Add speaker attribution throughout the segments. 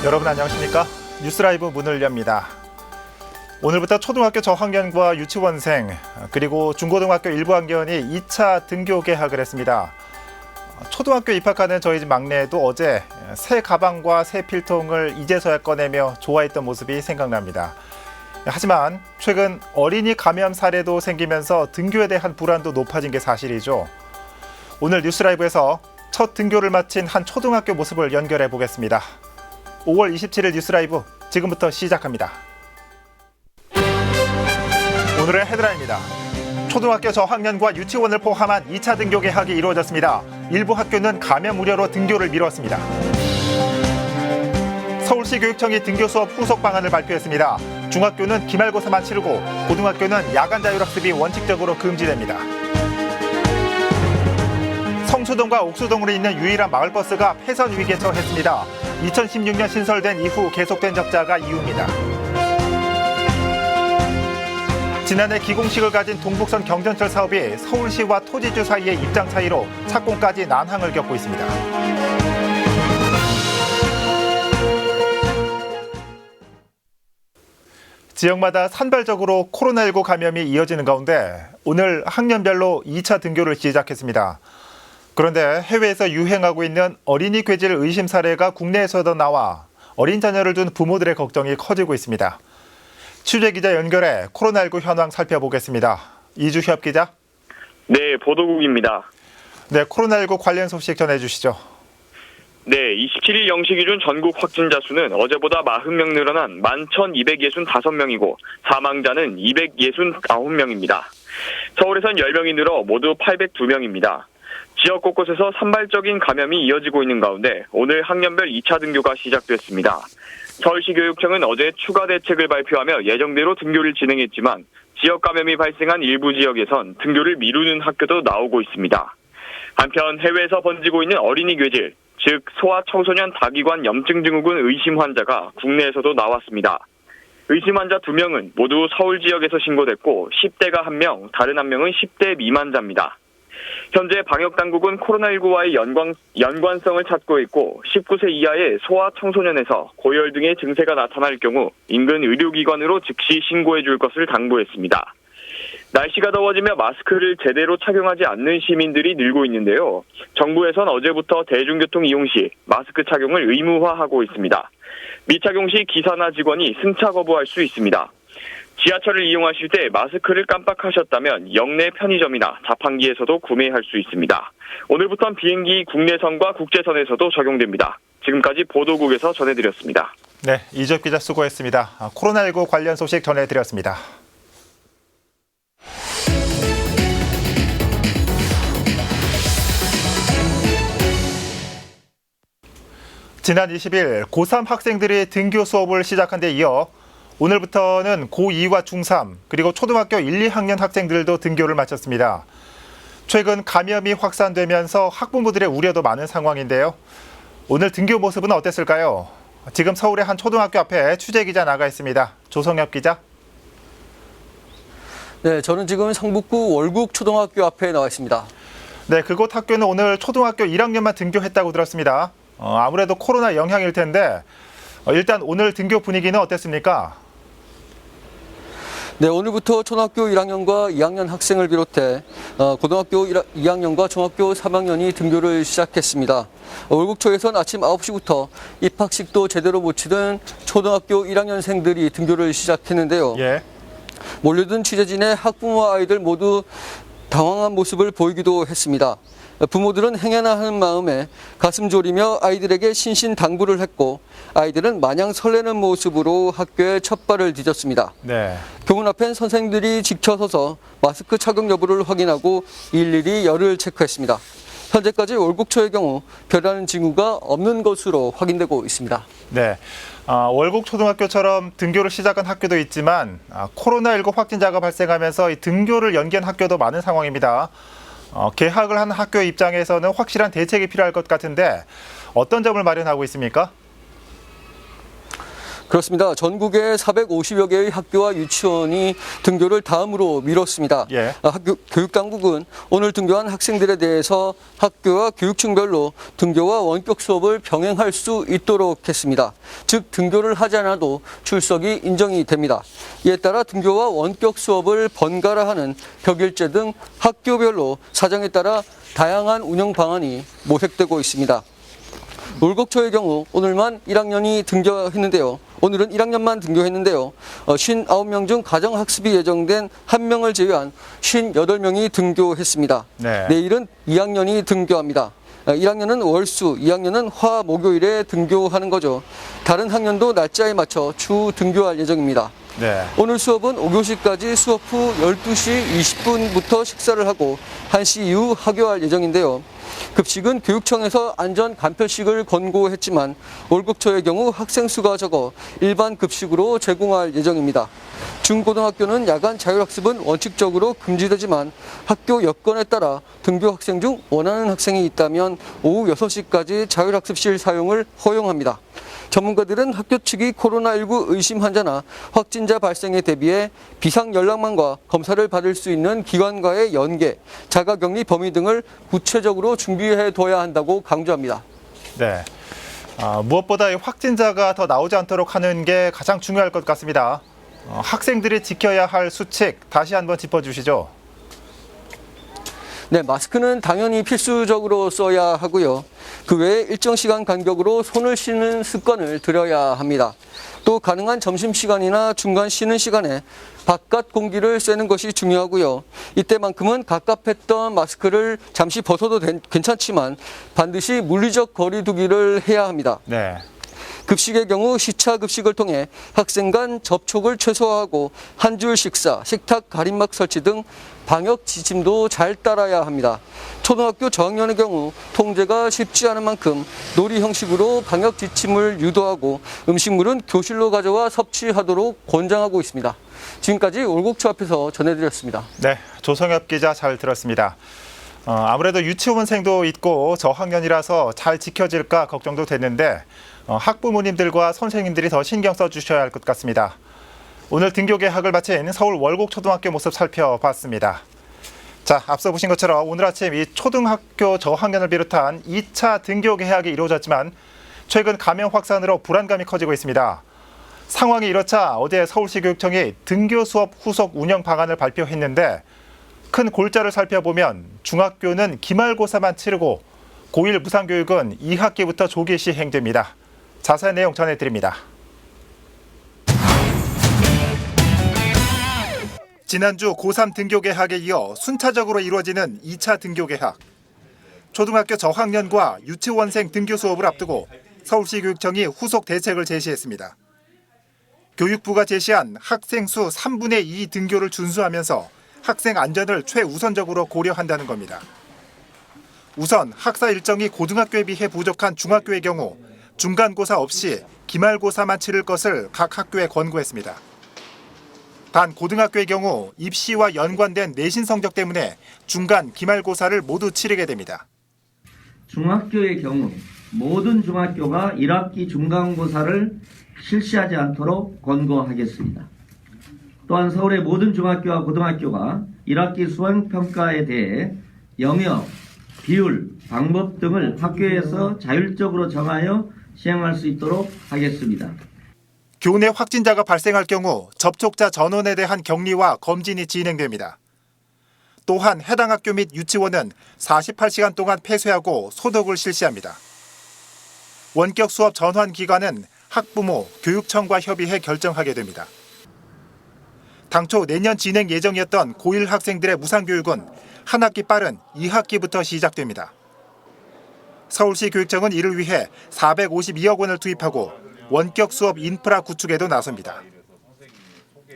Speaker 1: 여러분 안녕하십니까? 뉴스라이브 문을 엽니다. 오늘부터 초등학교 저학년과 유치원생 그리고 중고등학교 일부 학년이 2차 등교 개학을 했습니다. 초등학교 입학하는 저희 집 막내도 어제 새 가방과 새 필통을 이제서야 꺼내며 좋아했던 모습이 생각납니다. 하지만 최근 어린이 감염 사례도 생기면서 등교에 대한 불안도 높아진 게 사실이죠. 오늘 뉴스라이브에서 첫 등교를 마친 한 초등학교 모습을 연결해 보겠습니다. 5월 27일 뉴스라이브 지금부터 시작합니다. 오늘의 헤드라인입니다. 초등학교 저학년과 유치원을 포함한 2차 등교 개학이 이루어졌습니다. 일부 학교는 감염 우려로 등교를 미뤘습니다. 서울시 교육청이 등교 수업 후속 방안을 발표했습니다. 중학교는 기말고사만 치르고 고등학교는 야간 자율학습이 원칙적으로 금지됩니다. 성수동과 옥수동으로 있는 유일한 마을버스가 폐선 위기에 처했습니다. 2016년 신설된 이후 계속된 적자가 이유입니다. 지난해 기공식을 가진 동북선 경전철 사업이 서울시와 토지주 사이의 입장 차이로 착공까지 난항을 겪고 있습니다. 지역마다 산발적으로 코로나19 감염이 이어지는 가운데 오늘 학년별로 2차 등교를 시작했습니다. 그런데 해외에서 유행하고 있는 어린이 괴질 의심 사례가 국내에서도 나와 어린 자녀를 둔 부모들의 걱정이 커지고 있습니다. 취재기자 연결해 코로나19 현황 살펴보겠습니다. 이주협 기자.
Speaker 2: 네, 보도국입니다.
Speaker 1: 네, 코로나19 관련 소식 전해주시죠.
Speaker 2: 네, 27일 0시 기준 전국 확진자 수는 어제보다 40명 늘어난 11,265명이고 사망자는 269명입니다. 서울에선 10명이 늘어 모두 802명입니다. 지역 곳곳에서 산발적인 감염이 이어지고 있는 가운데 오늘 학년별 2차 등교가 시작됐습니다. 서울시 교육청은 어제 추가 대책을 발표하며 예정대로 등교를 진행했지만 지역 감염이 발생한 일부 지역에선 등교를 미루는 학교도 나오고 있습니다. 한편 해외에서 번지고 있는 어린이 괴질, 즉 소아 청소년 다기관 염증 증후군 의심 환자가 국내에서도 나왔습니다. 의심 환자 2명은 모두 서울 지역에서 신고됐고 10대가 1명, 다른 1명은 10대 미만자입니다. 현재 방역당국은 코로나19와의 연관성을 찾고 있고 19세 이하의 소아 청소년에서 고열 등의 증세가 나타날 경우 인근 의료기관으로 즉시 신고해 줄 것을 당부했습니다. 날씨가 더워지며 마스크를 제대로 착용하지 않는 시민들이 늘고 있는데요. 정부에선 어제부터 대중교통 이용 시 마스크 착용을 의무화하고 있습니다. 미착용 시 기사나 직원이 승차 거부할 수 있습니다. 지하철을 이용하실 때 마스크를 깜빡하셨다면 역내 편의점이나 자판기에서도 구매할 수 있습니다. 오늘부터는 비행기 국내선과 국제선에서도 적용됩니다. 지금까지 보도국에서 전해드렸습니다.
Speaker 1: 네, 이주협 기자 수고했습니다. 코로나19 관련 소식 전해드렸습니다. 지난 20일 고3 학생들이 등교 수업을 시작한 데 이어 오늘부터는 고2와 중3 그리고 초등학교 1, 2학년 학생들도 등교를 마쳤습니다. 최근 감염이 확산되면서 학부모들의 우려도 많은 상황인데요. 오늘 등교 모습은 어땠을까요? 지금 서울의 한 초등학교 앞에 취재기자 나가 있습니다. 조성엽 기자.
Speaker 3: 네, 저는 지금 성북구 월국초등학교 앞에 나와 있습니다.
Speaker 1: 네, 그곳 학교는 오늘 초등학교 1학년만 등교했다고 들었습니다. 아무래도 코로나 영향일 텐데 일단 오늘 등교 분위기는 어땠습니까?
Speaker 3: 네, 오늘부터 초등학교 1학년과 2학년 학생을 비롯해 고등학교 2학년과 중학교 3학년이 등교를 시작했습니다. 월국초에선 아침 9시부터 입학식도 제대로 못 치던 초등학교 1학년생들이 등교를 시작했는데요.
Speaker 1: 예.
Speaker 3: 몰려든 취재진의 학부모와 아이들 모두 당황한 모습을 보이기도 했습니다. 부모들은 행여나 하는 마음에 가슴 졸이며 아이들에게 신신당부를 했고 아이들은 마냥 설레는 모습으로 학교에 첫 발을 디뎠습니다.
Speaker 1: 네.
Speaker 3: 교문 앞엔 선생들이 지켜서서 마스크 착용 여부를 확인하고 일일이 열을 체크했습니다. 현재까지 월국초의 경우 별다른 징후가 없는 것으로 확인되고 있습니다.
Speaker 1: 네. 월국초등학교처럼 등교를 시작한 학교도 있지만 코로나19 확진자가 발생하면서 이 등교를 연기한 학교도 많은 상황입니다. 개학을 한 학교 입장에서는 확실한 대책이 필요할 것 같은데 어떤 점을 마련하고 있습니까?
Speaker 3: 그렇습니다. 전국에 450여 개의 학교와 유치원이 등교를 다음으로 미뤘습니다.
Speaker 1: 예.
Speaker 3: 교육당국은 오늘 등교한 학생들에 대해서 학교와 교육층별로 등교와 원격 수업을 병행할 수 있도록 했습니다. 즉 등교를 하지 않아도 출석이 인정이 됩니다. 이에 따라 등교와 원격 수업을 번갈아 하는 격일제 등 학교별로 사정에 따라 다양한 운영 방안이 모색되고 있습니다. 울곡초의 경우 오늘만 1학년이 등교했는데요. 오늘은 1학년만 등교했는데요. 59명 중 가정학습이 예정된 1명을 제외한 58명이 등교했습니다.
Speaker 1: 네.
Speaker 3: 내일은 2학년이 등교합니다. 1학년은 월수, 2학년은 화, 목요일에 등교하는 거죠. 다른 학년도 날짜에 맞춰 추후 등교할 예정입니다.
Speaker 1: 네.
Speaker 3: 오늘 수업은 5교시까지 수업 후 12시 20분부터 식사를 하고 1시 이후 하교할 예정인데요. 급식은 교육청에서 안전 간편식을 권고했지만 울곡초의 경우 학생 수가 적어 일반 급식으로 제공할 예정입니다. 중고등학교는 야간 자율학습은 원칙적으로 금지되지만 학교 여건에 따라 등교 학생 중 원하는 학생이 있다면 오후 6시까지 자율학습실 사용을 허용합니다. 전문가들은 학교 측이 코로나19 의심 환자나 확진자 발생에 대비해 비상연락망과 검사를 받을 수 있는 기관과의 연계, 자가격리 범위 등을 구체적으로 준비해 둬야 한다고 강조합니다.
Speaker 1: 네. 무엇보다 이 확진자가 더 나오지 않도록 하는 게 가장 중요할 것 같습니다. 학생들이 지켜야 할 수칙 다시 한번 짚어주시죠.
Speaker 3: 네, 마스크는 당연히 필수적으로 써야 하고요. 그 외에 일정 시간 간격으로 손을 씻는 습관을 들여야 합니다. 또 가능한 점심시간이나 중간 쉬는 시간에 바깥 공기를 쐬는 것이 중요하고요. 이때만큼은 갑갑했던 마스크를 잠시 벗어도 괜찮지만 반드시 물리적 거리 두기를 해야 합니다.
Speaker 1: 네.
Speaker 3: 급식의 경우 시차 급식을 통해 학생 간 접촉을 최소화하고 한 줄 식사, 식탁 가림막 설치 등 방역 지침도 잘 따라야 합니다. 초등학교 저학년의 경우 통제가 쉽지 않은 만큼 놀이 형식으로 방역 지침을 유도하고 음식물은 교실로 가져와 섭취하도록 권장하고 있습니다. 지금까지 울곡초 앞에서 전해드렸습니다.
Speaker 1: 네, 조성엽 기자 잘 들었습니다. 아무래도 유치원생도 있고 저학년이라서 잘 지켜질까 걱정도 됐는데 학부모님들과 선생님들이 더 신경 써주셔야 할 것 같습니다. 오늘 등교 개학을 마친 서울 월곡초등학교 모습 살펴봤습니다. 자, 앞서 보신 것처럼 오늘 아침 이 초등학교 저학년을 비롯한 2차 등교 개학이 이루어졌지만 최근 감염 확산으로 불안감이 커지고 있습니다. 상황이 이렇자 어제 서울시 교육청이 등교 수업 후속 운영 방안을 발표했는데 큰 골자를 살펴보면 중학교는 기말고사만 치르고 고1 무상교육은 2학기부터 조기 시행됩니다. 자세한 내용 전해드립니다. 지난주 고3 등교 개학에 이어 순차적으로 이루어지는 2차 등교 개학. 초등학교 저학년과 유치원생 등교 수업을 앞두고 서울시 교육청이 후속 대책을 제시했습니다. 교육부가 제시한 학생 수 3분의 2 등교를 준수하면서 학생 안전을 최우선적으로 고려한다는 겁니다. 우선 학사 일정이 고등학교에 비해 부족한 중학교의 경우 중간고사 없이 기말고사만 치를 것을 각 학교에 권고했습니다. 단 고등학교의 경우 입시와 연관된 내신 성적 때문에 중간 기말고사를 모두 치르게 됩니다.
Speaker 4: 중학교의 경우 모든 중학교가 1학기 중간고사를 실시하지 않도록 권고하겠습니다. 또한 서울의 모든 중학교와 고등학교가 1학기 수행평가에 대해 영역, 비율, 방법 등을 학교에서 자율적으로 정하여 시행할 수 있도록 하겠습니다.
Speaker 1: 교내 확진자가 발생할 경우 접촉자 전원에 대한 격리와 검진이 진행됩니다. 또한 해당 학교 및 유치원은 48시간 동안 폐쇄하고 소독을 실시합니다. 원격 수업 전환 기간은 학부모, 교육청과 협의해 결정하게 됩니다. 당초 내년 진행 예정이었던 고1 학생들의 무상교육은 한 학기 빠른 2학기부터 시작됩니다. 서울시 교육청은 이를 위해 452억 원을 투입하고 원격 수업 인프라 구축에도 나섭니다.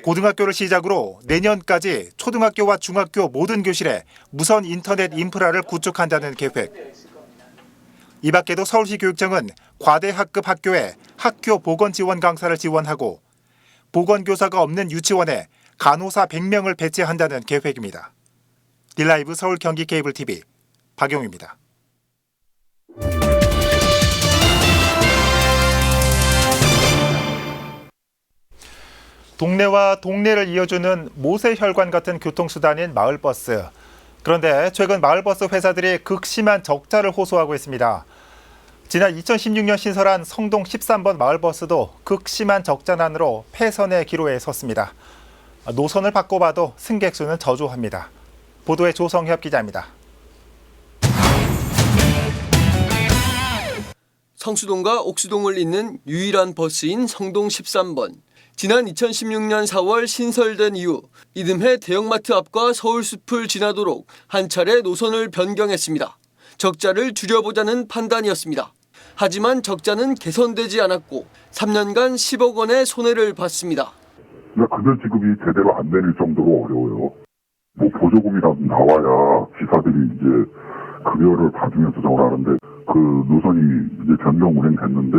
Speaker 1: 고등학교를 시작으로 내년까지 초등학교와 중학교 모든 교실에 무선 인터넷 인프라를 구축한다는 계획. 이 밖에도 서울시 교육청은 과대학급 학교에 학교 보건 지원 강사를 지원하고 보건교사가 없는 유치원에 간호사 100명을 배치한다는 계획입니다. 딜라이브 서울 경기 케이블 TV 박용입니다. 동네와 동네를 이어주는 모세혈관 같은 교통수단인 마을버스. 그런데 최근 마을버스 회사들이 극심한 적자를 호소하고 있습니다. 지난 2016년 신설한 성동 13번 마을버스도 극심한 적자난으로 폐선의 기로에 섰습니다. 노선을 바꿔봐도 승객 수는 저조합니다. 보도에 조성협 기자입니다.
Speaker 3: 성수동과 옥수동을 잇는 유일한 버스인 성동 13번. 지난 2016년 4월 신설된 이후 이듬해 대형마트 앞과 서울숲을 지나도록 한 차례 노선을 변경했습니다. 적자를 줄여보자는 판단이었습니다. 하지만 적자는 개선되지 않았고 3년간 10억 원의 손해를 봤습니다.
Speaker 5: 급여 지급이 제대로 안 되는 정도로 어려워요. 보조금이라도 나와야 기사들이 이제 급여를 받으면서 저걸 하는데 그 노선이 이제 변경 운행됐는데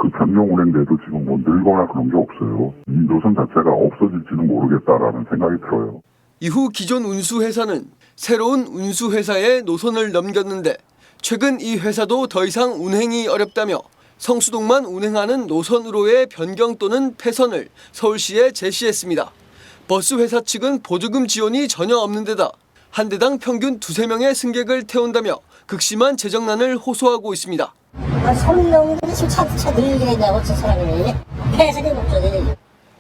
Speaker 5: 그 변경 운행돼도 지금 늘거나 그런 게 없어요. 이 노선 자체가 없어질지는 모르겠다라는 생각이 들어요.
Speaker 3: 이후 기존 운수회사는 새로운 운수회사에 노선을 넘겼는데 최근 이 회사도 더 이상 운행이 어렵다며 성수동만 운행하는 노선으로의 변경 또는 폐선을 서울시에 제시했습니다. 버스 회사 측은 보조금 지원이 전혀 없는 데다 한 대당 평균 2~3명의 승객을 태운다며 극심한 재정난을 호소하고 있습니다.
Speaker 6: 성명들이 지금 차 늘리게 했냐고 저 사람이 폐선이 목적이지.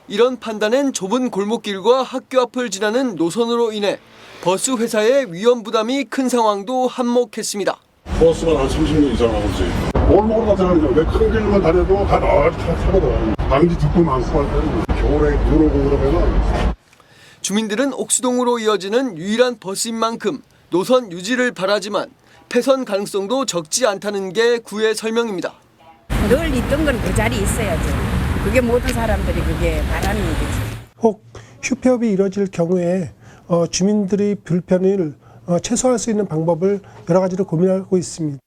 Speaker 3: 이런 판단엔 좁은 골목길과 학교 앞을 지나는 노선으로 인해 버스 회사의 위험 부담이 큰 상황도 한몫했습니다.
Speaker 7: 버스만 한 30년 이상 나오지. 골목으로 나타나죠. 내 큰 길만 다녀도 다 나와서 타거든. 방지 듣고 많고 할 때는 겨울에 눈 오고 그러면은.
Speaker 3: 주민들은 옥수동으로 이어지는 유일한 버스인 만큼 노선 유지를 바라지만 폐선 가능성도 적지 않다는 게 구의 설명입니다.
Speaker 8: 늘 있던 건 그 자리에 있어야죠. 그게 모든 사람들이 그게 바라는 거지.
Speaker 9: 혹 휴폐업이 이뤄질 경우에 주민들의 불편을 최소화할 수 있는 방법을 여러 가지로 고민하고 있습니다.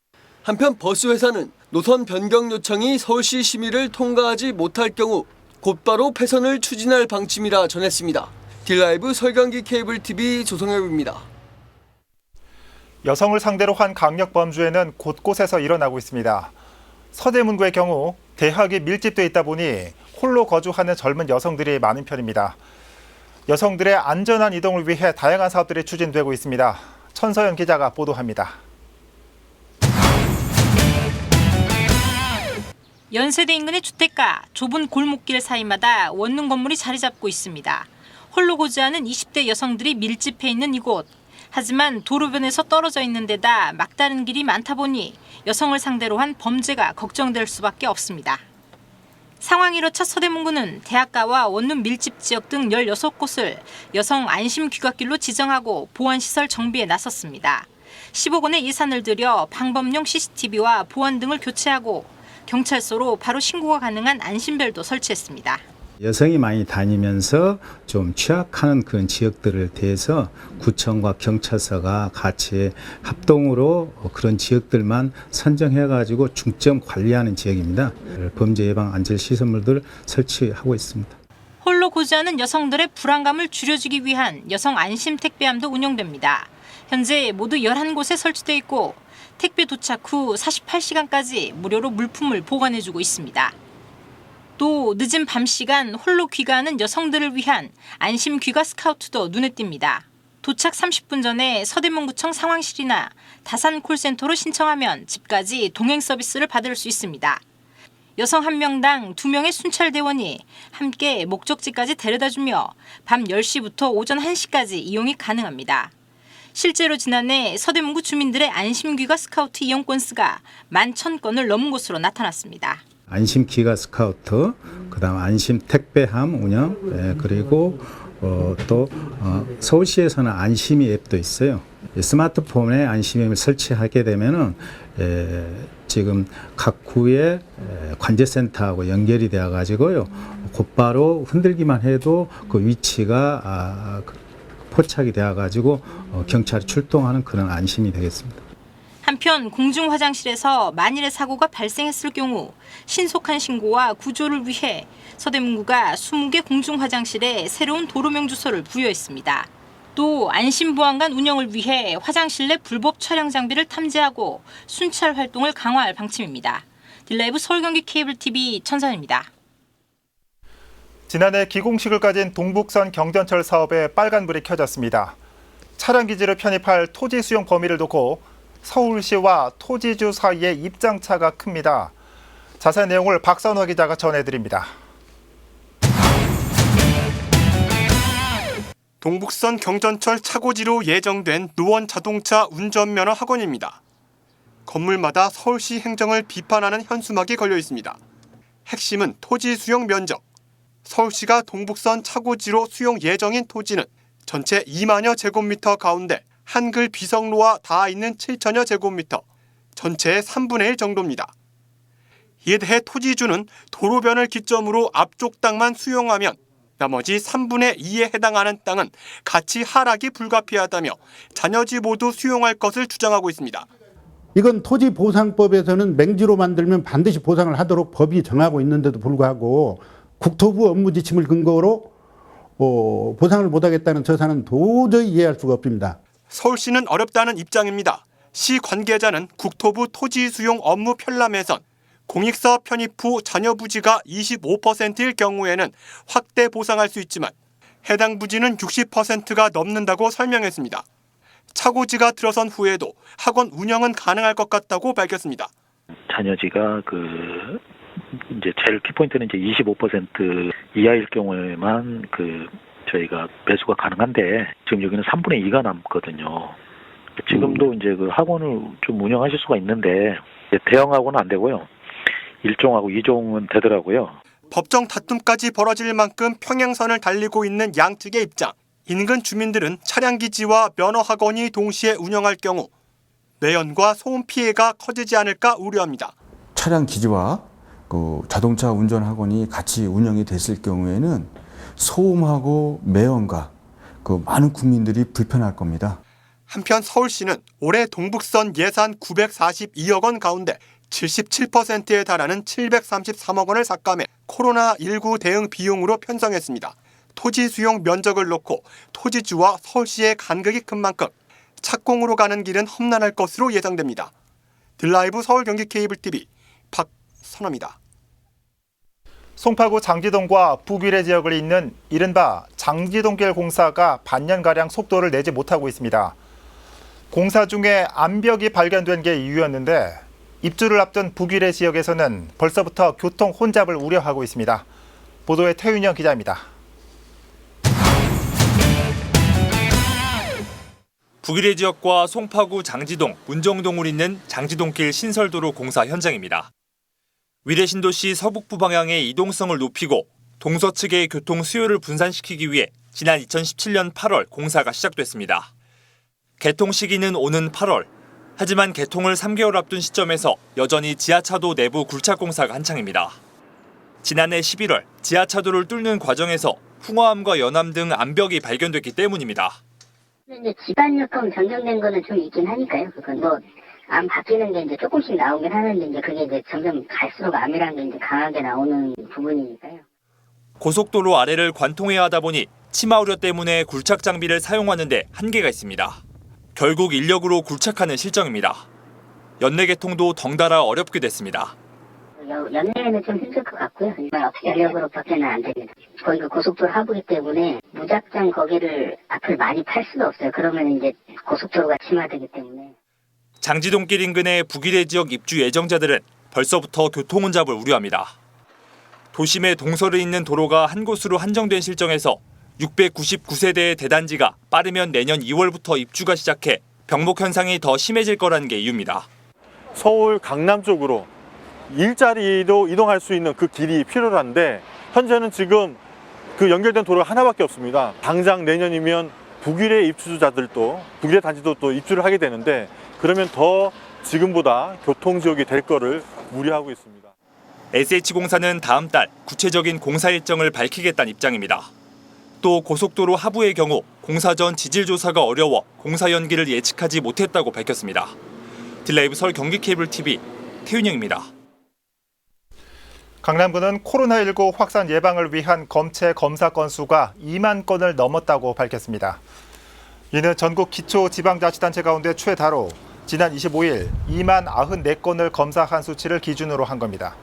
Speaker 3: 한편 버스 회사는 노선 변경 요청이 서울시 심의를 통과하지 못할 경우 곧바로 폐선을 추진할 방침이라 전했습니다. 딜라이브 설경기 케이블 TV 조성엽입니다.
Speaker 1: 여성을 상대로 한 강력 범죄는 곳곳에서 일어나고 있습니다. 서대문구의 경우 대학이 밀집돼 있다 보니 홀로 거주하는 젊은 여성들이 많은 편입니다. 여성들의 안전한 이동을 위해 다양한 사업들이 추진되고 있습니다. 천서연 기자가 보도합니다.
Speaker 10: 연세대 인근의 주택가, 좁은 골목길 사이마다 원룸 건물이 자리 잡고 있습니다. 홀로 거주하는 20대 여성들이 밀집해 있는 이곳. 하지만 도로변에서 떨어져 있는 데다 막다른 길이 많다 보니 여성을 상대로 한 범죄가 걱정될 수밖에 없습니다. 상황이 이렇자 서대문구는 대학가와 원룸 밀집 지역 등 16곳을 여성 안심 귀갓길로 지정하고 보안시설 정비에 나섰습니다. 10억 원의 예산을 들여 방범용 CCTV와 보안 등을 교체하고 경찰서로 바로 신고가 가능한 안심벨도 설치했습니다.
Speaker 11: 여성이 많이 다니면서 좀 취약한 그런 지역들을 대해서 구청과 경찰서가 같이 합동으로 그런 지역들만 선정해가지고 중점 관리하는 지역입니다. 범죄 예방 안전 시설물들을 설치하고 있습니다.
Speaker 10: 홀로 거주하는 여성들의 불안감을 줄여주기 위한 여성 안심 택배함도 운영됩니다. 현재 모두 11곳에 설치돼 있고 택배 도착 후 48시간까지 무료로 물품을 보관해주고 있습니다. 또 늦은 밤 시간 홀로 귀가하는 여성들을 위한 안심 귀가 스카우트도 눈에 띕니다. 도착 30분 전에 서대문구청 상황실이나 다산 콜센터로 신청하면 집까지 동행 서비스를 받을 수 있습니다. 여성 1명당 2명의 순찰대원이 함께 목적지까지 데려다주며 밤 10시부터 오전 1시까지 이용이 가능합니다. 실제로 지난해 서대문구 주민들의 안심 귀가 스카우트 이용 건수가 11,000건을 넘은 것으로 나타났습니다.
Speaker 11: 안심 기가 스카우트, 그다음 안심 택배함 운영, 그리고 또 서울시에서는 안심이 앱도 있어요. 스마트폰에 안심 앱을 설치하게 되면은 지금 각 구의 관제센터하고 연결이 되어 가지고요, 곧바로 흔들기만 해도 그 위치가 포착이 되어 가지고 경찰이 출동하는 그런 안심이 되겠습니다.
Speaker 10: 한편 공중 화장실에서 만일의 사고가 발생했을 경우 신속한 신고와 구조를 위해 서대문구가 20개 공중 화장실에 새로운 도로명 주소를 부여했습니다. 또 안심보안관 운영을 위해 화장실 내 불법 촬영 장비를 탐지하고 순찰 활동을 강화할 방침입니다. 딜라이브 서울경기 케이블 TV 천선입니다.
Speaker 1: 지난해 기공식을 가진 동북선 경전철 사업에 빨간불이 켜졌습니다. 차량 기지를 편입할 토지 수용 범위를 놓고 서울시와 토지주 사이의 입장차가 큽니다. 자세한 내용을 박선화 기자가 전해드립니다.
Speaker 12: 동북선 경전철 차고지로 예정된 노원 자동차 운전면허 학원입니다. 건물마다 서울시 행정을 비판하는 현수막이 걸려 있습니다. 핵심은 토지 수용 면적. 서울시가 동북선 차고지로 수용 예정인 토지는 전체 2만여 제곱미터 가운데 한글 비석로와 닿아 있는 7천여 제곱미터, 전체의 3분의 1 정도입니다. 이에 대해 토지주는 도로변을 기점으로 앞쪽 땅만 수용하면 나머지 3분의 2에 해당하는 땅은 가치 하락이 불가피하다며 잔여지 모두 수용할 것을 주장하고 있습니다.
Speaker 13: 이건 토지보상법에서는 맹지로 만들면 반드시 보상을 하도록 법이 정하고 있는데도 불구하고 국토부 업무 지침을 근거로 보상을 못하겠다는 처사는 도저히 이해할 수가 없습니다.
Speaker 12: 서울시는 어렵다는 입장입니다. 시 관계자는 국토부 토지 수용 업무 편람에선 공익사업 편입 후 잔여 부지가 25%일 경우에는 확대 보상할 수 있지만 해당 부지는 60%가 넘는다고 설명했습니다. 차고지가 들어선 후에도 학원 운영은 가능할 것 같다고 밝혔습니다.
Speaker 14: 잔여지가 이제 제일 키포인트는 이제 25% 이하일 경우에만 저희가 매수가 가능한데 지금 여기는 3분의 2가 남거든요. 지금도 이제 학원을 좀 운영하실 수가 있는데 대형학원은 안 되고요. 1종하고 2종은 되더라고요.
Speaker 12: 법정 다툼까지 벌어질 만큼 평행선을 달리고 있는 양측의 입장. 인근 주민들은 차량 기지와 면허 학원이 동시에 운영할 경우 매연과 소음 피해가 커지지 않을까 우려합니다.
Speaker 15: 차량 기지와 자동차 운전 학원이 같이 운영이 됐을 경우에는 소음하고 매연과 많은 국민들이 불편할 겁니다.
Speaker 12: 한편 서울시는 올해 동북선 예산 942억 원 가운데 77%에 달하는 733억 원을 삭감해 코로나19 대응 비용으로 편성했습니다. 토지 수용 면적을 놓고 토지주와 서울시의 간극이 큰 만큼 착공으로 가는 길은 험난할 것으로 예상됩니다. 들라이브 서울 경기 케이블 TV 박선호입니다.
Speaker 1: 송파구 장지동과 북위례 지역을 잇는 이른바 장지동길 공사가 반년가량 속도를 내지 못하고 있습니다. 공사 중에 암벽이 발견된 게 이유였는데 입주를 앞둔 북위례 지역에서는 벌써부터 교통 혼잡을 우려하고 있습니다. 보도에 태윤영 기자입니다.
Speaker 16: 북위례 지역과 송파구 장지동, 문정동을 잇는 장지동길 신설도로 공사 현장입니다. 위례신도시 서북부 방향의 이동성을 높이고 동서측의 교통 수요를 분산시키기 위해 지난 2017년 8월 공사가 시작됐습니다. 개통 시기는 오는 8월. 하지만 개통을 3개월 앞둔 시점에서 여전히 지하차도 내부 굴착 공사가 한창입니다. 지난해 11월 지하차도를 뚫는 과정에서 풍화암과 연암 등 암벽이 발견됐기 때문입니다.
Speaker 6: 이제 집안 요금 변경된 거는 좀 있긴 하니까요. 그건 암 바뀌는 게 이제 조금씩 나오긴 하는데 이제 그게 이제 점점 갈수록 암이라는 게 이제 강하게 나오는 부분이니까요.
Speaker 16: 고속도로 아래를 관통해야 하다 보니 치마 우려 때문에 굴착 장비를 사용하는데 한계가 있습니다. 결국 인력으로 굴착하는 실정입니다. 연내 개통도 덩달아 어렵게 됐습니다.
Speaker 6: 연내에는 좀 힘들 것 같고요. 어떻게 인력으로밖에는 안 됩니다. 거기가 고속도로 하부이기 때문에 무작정 거기를 앞을 많이 팔 수도 없어요. 그러면 이제 고속도로가 침하되기 때문에.
Speaker 16: 장지동길 인근의 북위례 지역 입주 예정자들은 벌써부터 교통 혼잡을 우려합니다. 도심의 동서를 잇는 도로가 한 곳으로 한정된 실정에서 699세대의 대단지가 빠르면 내년 2월부터 입주가 시작해 병목 현상이 더 심해질 거라는 게 이유입니다.
Speaker 17: 서울 강남 쪽으로 일자리로 이동할 수 있는 그 길이 필요한데 현재는 지금 그 연결된 도로가 하나밖에 없습니다. 당장 내년이면 북위례 입주자들도 북위례 단지도 또 입주를 하게 되는데 그러면 더 지금보다 교통지역이 될 거를 우려하고 있습니다.
Speaker 16: SH공사는 다음 달 구체적인 공사 일정을 밝히겠다는 입장입니다. 또 고속도로 하부의 경우 공사 전 지질 조사가 어려워 공사 연기를 예측하지 못했다고 밝혔습니다. 딜라이브 서울 경기 케이블 TV 태윤영입니다.
Speaker 1: 강남구는 코로나19 확산 예방을 위한 검체 검사 건수가 2만 건을 넘었다고 밝혔습니다. 이는 전국 기초지방자치단체 가운데 최다로 지난 25일 2만 94건을 검사한 수치를 기준으로 한 겁니다.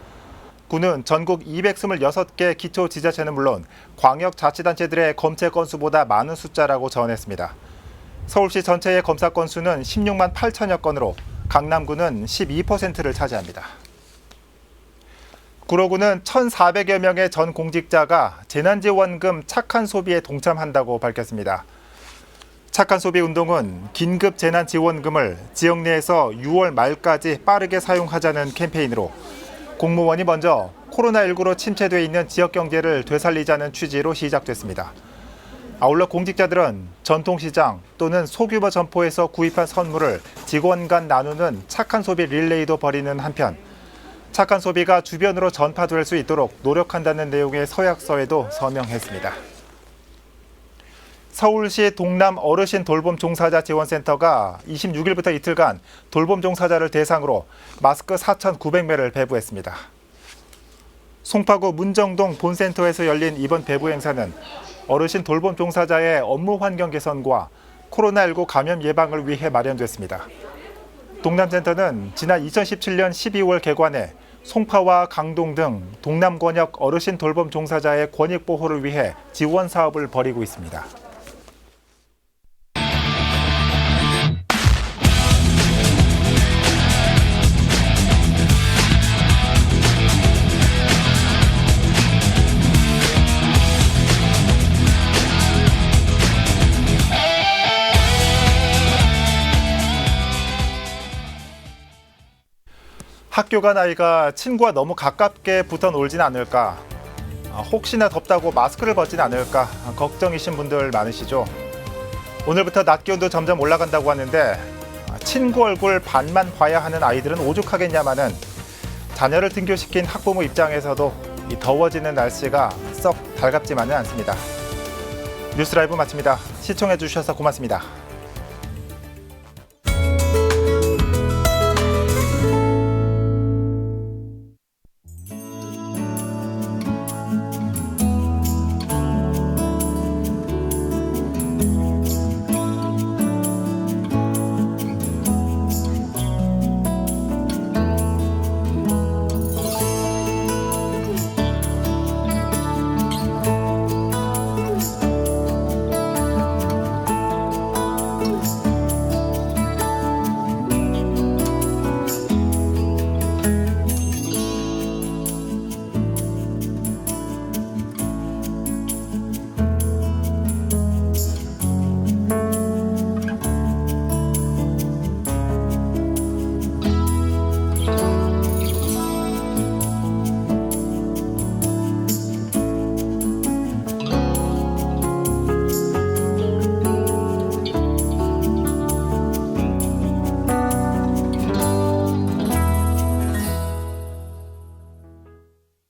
Speaker 1: 구는 전국 226개 기초지자체는 물론 광역자치단체들의 검체 건수보다 많은 숫자라고 전했습니다. 서울시 전체의 검사 건수는 16만 8천여 건으로 강남구는 12%를 차지합니다. 구로구는 1,400여 명의 전 공직자가 재난지원금 착한 소비에 동참한다고 밝혔습니다. 착한 소비 운동은 긴급 재난지원금을 지역 내에서 6월 말까지 빠르게 사용하자는 캠페인으로 공무원이 먼저 코로나19로 침체돼 있는 지역 경제를 되살리자는 취지로 시작됐습니다. 아울러 공직자들은 전통시장 또는 소규모 점포에서 구입한 선물을 직원 간 나누는 착한 소비 릴레이도 벌이는 한편 착한 소비가 주변으로 전파될 수 있도록 노력한다는 내용의 서약서에도 서명했습니다. 서울시 동남 어르신 돌봄 종사자 지원센터가 26일부터 이틀간 돌봄 종사자를 대상으로 마스크 4,900매를 배부했습니다. 송파구 문정동 본센터에서 열린 이번 배부 행사는 어르신 돌봄 종사자의 업무 환경 개선과 코로나19 감염 예방을 위해 마련됐습니다. 동남센터는 지난 2017년 12월 개관해 송파와 강동 등 동남 권역 어르신 돌봄 종사자의 권익 보호를 위해 지원 사업을 벌이고 있습니다. 학교 간 아이가 친구와 너무 가깝게 붙어 놀진 않을까, 혹시나 덥다고 마스크를 벗진 않을까 걱정이신 분들 많으시죠. 오늘부터 낮 기온도 점점 올라간다고 하는데 친구 얼굴 반만 봐야 하는 아이들은 오죽하겠냐마는 자녀를 등교시킨 학부모 입장에서도 이 더워지는 날씨가 썩 달갑지만은 않습니다. 뉴스라이브 마칩니다. 시청해 주셔서 고맙습니다.